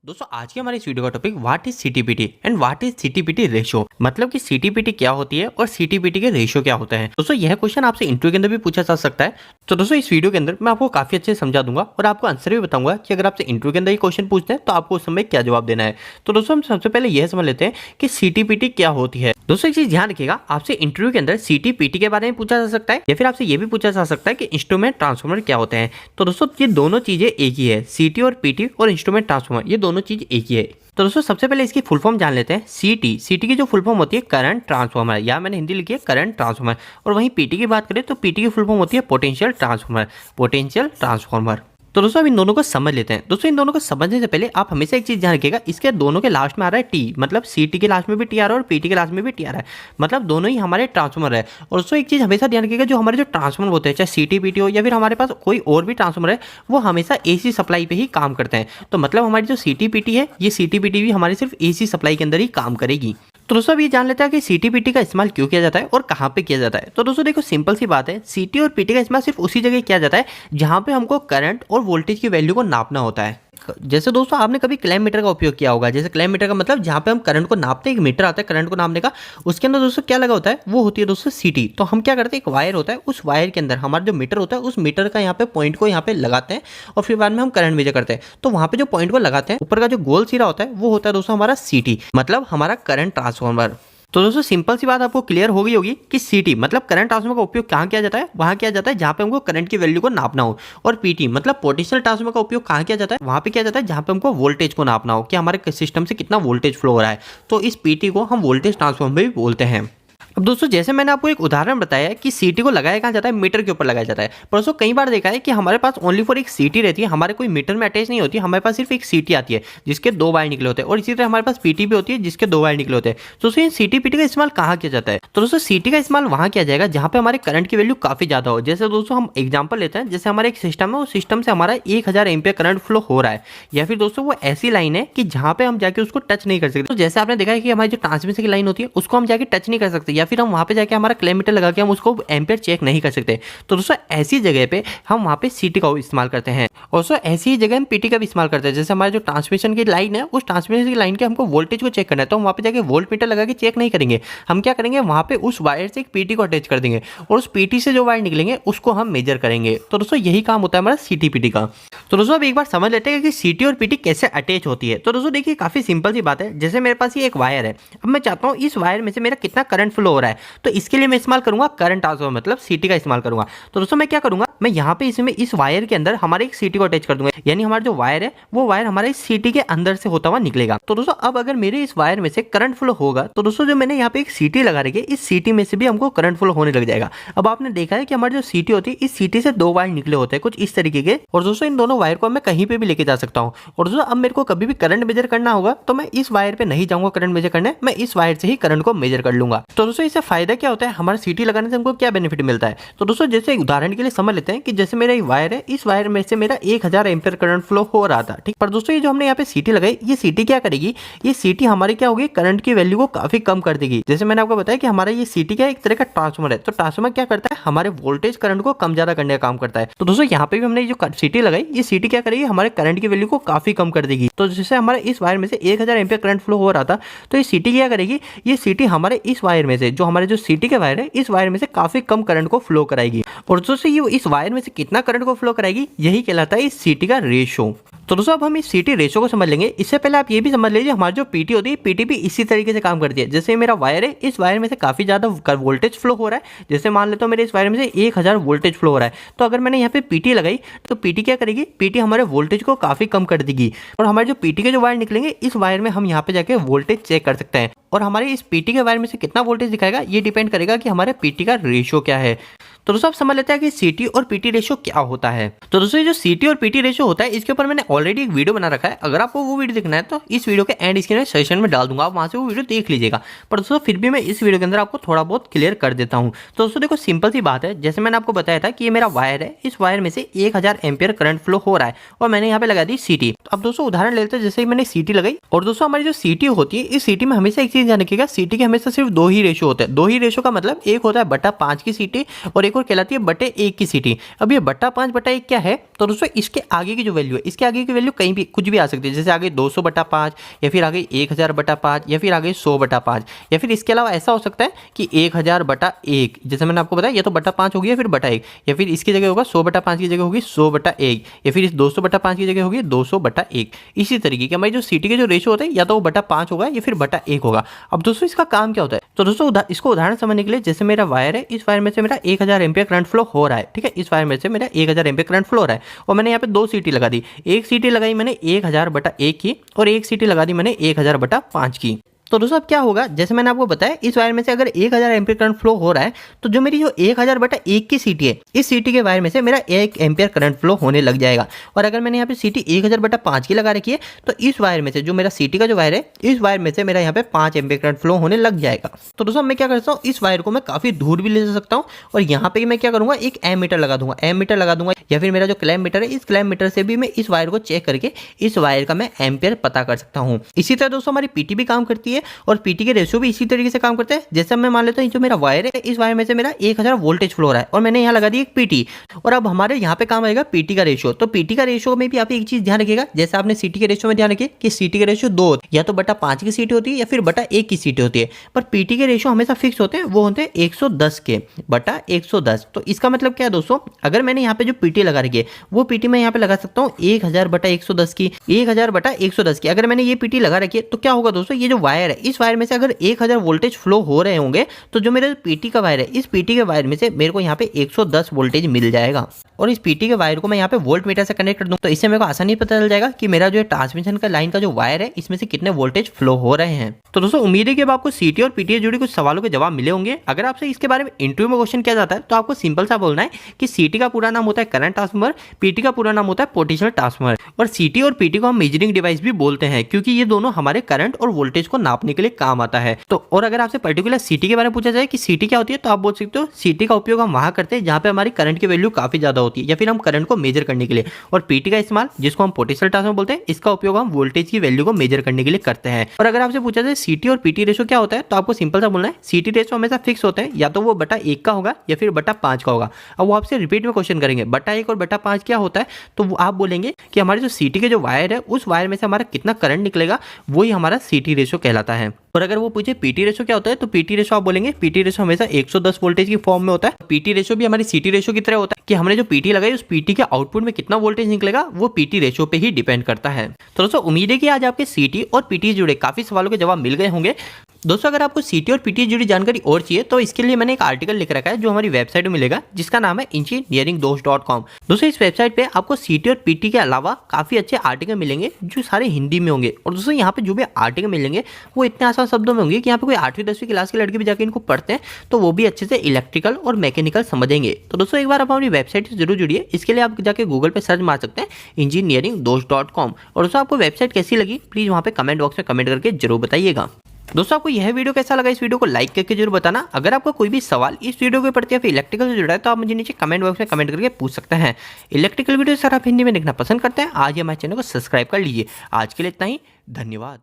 दोस्तों आज के हमारे इस वीडियो का topic what is CTPT and what is CTPT ratio, मतलब कि सीटीपीटी क्या होती है और सीटीपीटी के रेशियो क्या होता है। दोस्तों यह क्वेश्चन आपसे इंटरव्यू के अंदर भी पूछा जा सकता है। तो दोस्तों इस वीडियो के अंदर मैं आपको काफी अच्छे से समझा दूंगा और आपको आंसर भी बताऊंगा कि अगर आपसे इंटरव्यू के अंदर ये क्वेश्चन पूछते हैं तो आपको उस समय क्या जवाब देना है। तो दोस्तों हम सबसे पहले यह समझ लेते हैं कि सीटीपीटी क्या होती है। दोस्तों एक चीज ध्यान रखिएगा, आपसे इंटरव्यू के अंदर सीटीपीटी के बारे में पूछा जा सकता है या फिर आपसे ये भी पूछा जा सकता है कि इंस्ट्रूमेंट ट्रांसफॉर्मर क्या होते हैं। तो दोस्तों ये दोनों चीजें एक ही है, सीटी और पीटी और इंस्ट्रूमेंट ट्रांसफॉर्मर ये दोनों चीज एक ही है। तो दोस्तों सबसे पहले इसकी फुल फॉर्म जान लेते हैं। सीटी की जो फुल फॉर्म होती है करंट ट्रांसफॉर्मर, या मैंने हिंदी लिखी है करंट ट्रांसफॉर्मर। और वहीं पीटी की बात करें तो पीटी की फुल फॉर्म होती है पोटेंशियल ट्रांसफॉर्मर। तो दोस्तों अब इन दोनों को समझ लेते हैं। दोस्तों इन दोनों को समझने से पहले आप हमेशा एक चीज ध्यान रखिएगा, इसके दोनों के लास्ट में आ रहा है टी, मतलब सीटी के लास्ट में भी टी आ रहा है और पीटी के लास्ट में भी टी आ रहा है, मतलब दोनों ही हमारे ट्रांसफॉर्मर है। और दोस्तों एक चीज हमेशा ध्यान रखिएगा, जो हमारे जो ट्रांसफॉर्मर होते हैं चाहे सीटी पीटी हो या फिर हमारे पास कोई और भी ट्रांसफॉर्मर है, वो हमेशा एसी सप्लाई पे ही काम करते हैं। तो मतलब हमारी जो सीटी पीटी है, ये सीटी पीटी भी हमारी सिर्फ एसी सप्लाई के अंदर ही काम करेगी। तो दोस्तों अब ये जान लेते हैं कि सीटी पीटी का इस्तेमाल क्यों किया जाता है और कहाँ पे किया जाता है। तो दोस्तों देखो सिंपल सी बात है, सीटी और पीटी का इस्तेमाल सिर्फ उसी जगह किया जाता है जहाँ पे हमको करंट और वोल्टेज की वैल्यू को नापना होता है। जैसे दोस्तों आपने कभी क्लैम मीटर का उपयोग किया होगा, जैसे क्लैम मीटर का मतलब जहाँ पे हम करंट को नापते हैं, एक मीटर आता है करंट को नापने का, उसके अंदर दोस्तों क्या लगा होता है, वो होती है दोस्तों सीटी। तो हम क्या करते हैं, एक वायर होता है, उस वायर के अंदर हमारा जो मीटर होता है उस मीटर का यहाँ पे पॉइंट को यहाँ पे लगाते हैं और फिर बाद में हम करंट मेजर करते हैं। तो वहाँ पे जो पॉइंट को लगाते हैं, ऊपर का जो गोल सिरा होता है वो होता है दोस्तों हमारा सीटी, मतलब हमारा करंट ट्रांसफॉर्मर। तो दोस्तों सिंपल सी बात आपको क्लियर हो गई होगी कि सीटी मतलब करंट ट्रांसफॉर्मर का उपयोग कहाँ किया जाता है, वहाँ किया जाता है जहाँ पे हमको करंट की वैल्यू को नापना हो। और पीटी मतलब पोटेंशियल ट्रांसफॉर्मर का उपयोग कहाँ किया जाता है, वहाँ पे किया जाता है जहाँ पे हमको वोल्टेज को नापना हो कि हमारे सिस्टम से कितना वोल्टेज फ्लो हो रहा है। तो इस पीटी को हम वोल्टेज ट्रांसफॉर्मर भी बोलते हैं। अब दोस्तों जैसे मैंने आपको एक उदाहरण बताया कि सीटी को लगाया कहाँ जाता है, मीटर के ऊपर लगाया जाता है। पर दोस्तों कई बार देखा है कि हमारे पास ओनली फॉर एक सीटी रहती है, हमारे कोई मीटर में अटैच नहीं होती, हमारे पास सिर्फ एक सीटी आती है जिसके दो वायर निकले होते हैं, और इसी तरह हमारे पास पीटी भी होती है जिसके दो वायर निकले होते हैं। तो दोस्तों सीटी पीटी का इस्तेमाल कहाँ किया जाता है, तो दोस्तों सीटी का इस्तेमाल वहाँ किया जाएगा जहाँ पे हमारे करंट की वैल्यू काफी ज्यादा हो। जैसे दोस्तों हम एग्जाम्पल लेते हैं, जैसे हमारा एक सिस्टम है, उस सिस्टम से हमारा 1000 एम्पियर करंट फ्लो हो रहा है, या फिर दोस्तों वो ऐसी लाइन है कि जहाँ पे हम जाके उसको टच नहीं कर सकते। तो जैसे आपने देखा है कि हमारी जो ट्रांसमिशन की लाइन होती है उसको हम जाके टच नहीं कर सकते, या फिर हम वहाँ पे जाके हमारा किलोमीटर लगा के हम उसको एम्पियर चेक नहीं कर सकते। तो दोस्तों ऐसी जगह पे हम वहाँ पे सीटी का इस्तेमाल करते हैं। और दोस्तों ऐसी ही जगह हम पीटी का भी इस्तेमाल करते हैं। जैसे हमारे जो ट्रांसमिशन की लाइन है, उस ट्रांसमिशन की लाइन के हमको वोल्टेज को चेक करना है, तो हम वहाँ पे जाके वोल्ट मीटर लगा के चेक नहीं करेंगे, हम क्या करेंगे, वहाँ पे उस वायर से एक पीटी को अटैच कर देंगे और उस पीटी से जो वायर निकलेंगे उसको हम मेजर करेंगे। तो दोस्तों यही काम होता है हमारा सीटी पीटी का। तो दोस्तों अब एक बार समझ लेते हैं कि सीटी और पीटी कैसे अटैच होती है। तो दोस्तों देखिए काफी सिंपल सी बात है, जैसे मेरे पास ये एक वायर है, अब मैं चाहता हूँ इस वायर में से मेरा कितना करंट फ्लो हो रहा है, तो इसके लिए मैं इस्तेमाल करूंगा करंट ट्रांसफॉर्मर मतलब सीटी का इस्तेमाल करूंगा। तो दोस्तों मैं क्या करूंगा, मैं यहाँ पे इसमें इस वायर के अंदर हमारे एक सीटी को अटैच कर दूंगा, यानी हमारा जो वायर है वो वायर हमारे इस सीटी के अंदर से होता हुआ निकलेगा। तो दोस्तों अब अगर मेरे इस वायर में से करंट फ्लो होगा, तो दोस्तों जो मैंने यहाँ पे एक सीटी लगा रखी है, इस सीटी में से भी हमको करंट फ्लो होने लग जाएगा। अब आपने देखा है कि हमारी जो सीटी होती है, इस सीटी से दो वायर निकले होते हैं कुछ इस तरीके के, और दोस्तों इन दोनों वायर को मैं कहीं पे भी लेके जा सकता हूँ। और दोस्तों अब मेरे को कभी भी करंट मेजर करना होगा तो मैं इस वायर पे नहीं जाऊंगा करंट मेजर करने, मैं इस वायर से ही करंट को मेजर कर लूंगा। तो दोस्तों इससे फायदा क्या होता है, हमारा सीटी लगाने से हमको क्या बेनिफिट मिलता है। तो दोस्तों जैसे उदाहरण के लिए समझ लेते हैं कि जैसे मेरा एक वायर है, इस वायर में से मेरा 1000 एम्पियर करंट फ्लो हो रहा था, ठीक। पर दोस्तों ये जो हमने यहाँ पे सीटी लगाई, ये सीटी क्या करेगी, ये सीटी हमारी क्या होगी, करंट की वैल्यू को काफी कम कर देगी। जैसे मैंने आपको बताया कि हमारा ये सीटी क्या एक तरह का ट्रांसफॉर्मर है, तो ट्रांसफॉर्मर क्या करता है, हमारे वोल्टेज करंट को कम ज्यादा करने का काम करता है। तो दोस्तों यहाँ पे भी हमने जो सीटी लगाई, ये सीटी क्या करेगी, हमारे करंट की वैल्यू को काफी कम कर देगी। तो जैसे हमारे इस वायर में से 1000 एम्पियर करंट फ्लो हो रहा था, तो ये सीटी क्या करेगी, ये सीटी हमारे इस वायर में से, जो हमारे जो सीटी के वायर है, इस वायर में से काफी कम करंट को फ्लो कराएगी। और दोस्तों ये इस वायर में से कितना करंट को फ्लो कराएगी, यही कहलाता है इस सीटी का रेशो। तो दोस्तों अब हम इस सीटी रेशो को समझ लेंगे। इससे पहले आप ये भी समझ लीजिए, हमारी जो पीटी होती है, पीटी भी इसी तरीके से काम करती है। जैसे मेरा वायर है, इस वायर में से काफी ज्यादा वोल्टेज फ्लो हो रहा है, जैसे मान लेता हूँ मेरे इस वायर में से 1000 वोल्टेज फ्लो हो रहा है, तो अगर मैंने यहाँ पे पीटी लगाई, तो पीटी क्या करेगी, पीटी हमारे वोल्टेज को काफी कम कर देगी। और हमारे जो पीटी के जो वायर निकलेंगे, इस वायर में हम यहाँ पे जाके वोल्टेज चेक कर सकते हैं, और हमारे इस पीटी के वायर में से कितना वोल्टेज दिखाएगा, ये डिपेंड करेगा कि हमारे पीटी का रेशो क्या है। तो दोस्तों आप समझ लेते हैं कि सीटी और पीटी रेशो क्या होता है। तो दोस्तों ये जो सीटी और पीटी रेशो होता है, इसके ऊपर मैंने ऑलरेडी एक वीडियो बना रखा है, अगर आपको वो वीडियो देखना है तो इस वीडियो के एंड स्क्रीन में सेशन में डाल दूंगा, आप वहां से वो वीडियो देख लीजिएगा। पर दोस्तों फिर भी मैं इस वीडियो के अंदर आपको थोड़ा बहुत क्लियर कर देता हूँ। तो दोस्तों देखो सिंपल सी बात है, जैसे मैंने आपको बताया था कि ये मेरा वायर है, इस वायर में से 1000 एम्पियर करंट फ्लो हो रहा है और मैंने यहाँ पे लगा दी सीटी। अब दोस्तों उदाहरण लेते हैं, जैसे मैंने सीटी लगाई, और दोस्तों हमारी जो सीटी होती है, इस सीटी में हमेशा एक चीज ध्यान रखिएगा, सीटी के हमेशा सिर्फ दो ही रेशो होते हैं। दो ही रेशो का मतलब एक होता है 5 की सीटी और एक एक और कहलाती है बटे 1 की सीटी। अब ये बटा 5 बटा 1 क्या है, तो दोस्तों इसके आगे की जो वैल्यू है, इसके आगे की वैल्यू कहीं भी कुछ भी आ सकती है, जैसे आगे 200 बटा 5 या फिर आगे 1000 बटा 5 या फिर आगे 100 बटा 5 या फिर इसके अलावा ऐसा हो सकता है कि 1000 बटा 1, जैसे मैंने आपको बताया, या तो बटा 5 हो गया फिर बटा 1, या फिर इसकी जगह होगा 100 बटा 5 की जगह होगी 100 बटा 1, या फिर इस 200 बटा 5 की जगह होगी 200 बटा 1। इसी तरीके की हमारी जो सीटी के जो रेशो होता है या तो वो बटा 5 होगा या फिर बटा 1 होगा। अब दोस्तों इसका काम क्या होता है, तो दोस्तों इसको उदाहरण समझने के लिए, जैसे मेरा वायर है, इस वायर में से मेरा 1000 एम्पियर करंट फ्लो हो रहा है, ठीक है, इस वायर में से मेरा 1000 एम्पियर करंट फ्लो हो रहा है और मैंने यहाँ पे 2 सीटी लगा दी। एक सीटी लगाई मैंने 1000 बटा 1 की और एक सीटी लगा दी मैंने 1000 बटा 5 की। तो दोस्तों अब क्या होगा, जैसे मैंने आपको बताया, इस वायर में से अगर 1000 एम्पियर करंट फ्लो हो रहा है तो जो मेरी जो 1000 बटा 1 की सीटी है, इस सीटी के वायर में से मेरा 1 एम्पियर करंट फ्लो होने लग जाएगा। और अगर मैंने यहाँ पे सीटी 1000 बटा 5 की लगा रखी है तो इस वायर में से जो मेरा सीटी का जो वायर है, इस वायर में से मेरा यहाँ पे 5 एम्पियर करंट फ्लो होने लग जाएगा। तो दोस्तों मैं क्या करता हूँ, इस वायर को मैं काफी दूर भी ले जा सकता हूँ और यहाँ पे मैं क्या करूंगा, एक एमीटर लगा दूंगा, एमीटर लगा दूंगा, या फिर मेरा जो क्लैम्प मीटर है, इस क्लैम्प मीटर से भी मैं इस वायर को चेक करके इस वायर का मैं एम्पियर पता कर सकता हूँ। इसी तरह दोस्तों हमारी पीटी भी काम करती है और पीटी के रेशियो भी इसी तरीके से काम करता है। जैसे मैं मान लेता हूँ जो मेरा वायर है, इस वायर में से मेरा 1000 वोल्टेज फ्लो हो रहा है और मैंने यहाँ लगा दी एक पीटी, और अब हमारे यहाँ पे काम आएगा पीटी का रेशियो। तो पीटी का रेशियो में भी आप एक चीज ध्यान रखिएगा, जैसे आपने सीटी के रेशियो में ध्यान रखिए कि सीटी के रेशियो 2 या तो बटा 5 की सीटी होती है या फिर बटा 1 की सीटी होती है, पर पीटी के रेशियो हमेशा फिक्स होते हैं, वो होते हैं 110 के बटा 110। तो इसका मतलब क्या है दोस्तों, अगर मैंने यहाँ पे जो पीटी लगा रखी है वो पीटी मैं यहाँ पे लगा सकता हूँ 1000 बटा 110 की, 1000 बटा 110 की। अगर मैंने ये पीटी लगा रखी है तो क्या होगा दोस्तों, ये जो वायर है, इस वायर में से अगर 1000 वोल्टेज फ्लो हो रहे होंगे तो जो मेरे पीटी का वायर है, इस पीटी के वायर में से मेरे को यहाँ पे 110 वोल्टेज मिल जाएगा। और इस पीटी के वायर को मैं यहाँ पे वोल्ट मीटर से कनेक्ट कर दूँ तो इससे मेरे को आसानी पता चल जाएगा कि मेरा जो ट्रांसमिशन का लाइन का जो वायर है, इसमें से कितने वोल्टेज फ्लो हो रहे हैं। तो दोस्तों उम्मीद है कि अब आपको सीटी और पीटी से जुड़े कुछ सवालों के जवाब मिले होंगे। अगर आपसे इसके बारे में इंटरव्यू में क्वेश्चन किया जाता है तो आपको सिंपल सा बोलना है कि सीटी का पूरा नाम होता है करंट ट्रांसफार्मर, पीटी का पूरा नाम होता है पोटेंशियल ट्रांसफार्मर। और सीटी और पीटी को हम मेजरिंग डिवाइस भी बोलते हैं क्योंकि ये दोनों हमारे करंट और वोल्टेज को नापने के लिए काम आता है। तो और अगर आपसे पर्टिकुलर सीटी के बारे में पूछा जाए कि सीटी क्या होती है, तो आप बोल सकते हो सीटी का उपयोग हम वहां करते हैं जहां पे हमारी करंट की वैल्यू काफी ज्यादा होती है या फिर हम करंट को मेजर करने के लिए। और पीटी का इस्तेमाल, जिसको हम पोटेंशियल ट्रांसफार्मर बोलते हैं, इसका उपयोग हम वोल्टेज की वैल्यू को मेजर करने के लिए करते हैं। और अगर आपसे पूछा जाए सीटी और पीटी रेशो क्या होता है, तो आपको सिंपल सा बोलना है सीटी रेशो हमेशा फिक्स होते हैं, या तो वो बटा 1 का होगा या फिर बटा 5 का होगा। अब वो आपसे रिपीट में क्वेश्चन करेंगे बटा 1 और बटा 5 क्या होता है, तो वो आप बोलेंगे कि हमारे जो सीटी के जो वायर है, उस वायर में से हमारा कितना करंट निकलेगा, वही हमारा सीटी रेशो कहलाता है। और अगर वो पूछे पीटी रेशो क्या होता है, तो पीटी रेशो आप बोलेंगे पीटी रेशो हमेशा 110 वोल्टेज की फॉर्म में होता है। पीटी रेशो भी हमारी सीटी रेशो की तरह होता है कि हमने जो पीटी लगाई उस पीटी के आउटपुट में कितना वोल्टेज निकलेगा वो पीटी रेशो पे ही डिपेंड करता है। तो दोस्तों उम्मीद है कि आज आपके सीटी और पीटी से जुड़े काफी सवालों के जवाब मिल गए होंगे। दोस्तों अगर आपको सीटी और पीटी से जुड़ी जानकारी और चाहिए तो इसके लिए मैंने एक आर्टिकल लिख रखा है जो हमारी वेबसाइट में मिलेगा, जिसका नाम है engineeringdost.com। दोस्तों इस वेबसाइट पे आपको सीटी और पीटी के अलावा काफी अच्छे आर्टिकल मिलेंगे जो सारे हिंदी में होंगे। और दोस्तों यहाँ पे जो भी आर्टिकल मिलेंगे वो इतने आसान शब्दों में होंगे कि यहाँ पे कोई 8वीं 10वीं क्लास के लड़के भी जाकर इनको पढ़ते हैं तो वो भी अच्छे से इलेक्ट्रिकल और मैकेनिकल समझेंगे। तो दोस्तों एक बार आप हमारी वेबसाइट से जरूर जुड़िए। इसके लिए आप जाके गूगल पे सर्च मार सकते हैं engineeringdost.com। और दोस्तों आपको वेबसाइट कैसी लगी प्लीज वहाँ पे कमेंट बॉक्स में कमेंट करके जरूर बताइएगा। दोस्तों आपको यह वीडियो कैसा लगा, इस वीडियो को लाइक करके जरूर बताना। अगर आपका कोई भी सवाल इस वीडियो के प्रति या फिर इलेक्ट्रिकल से जुड़ा है तो आप मुझे नीचे कमेंट बॉक्स में कमेंट करके पूछ सकते हैं। इलेक्ट्रिकल वीडियो सर आप हिंदी में देखना पसंद करते हैं, आज हमारे चैनल को सब्सक्राइब कर लीजिए। आज के लिए इतना ही, धन्यवाद।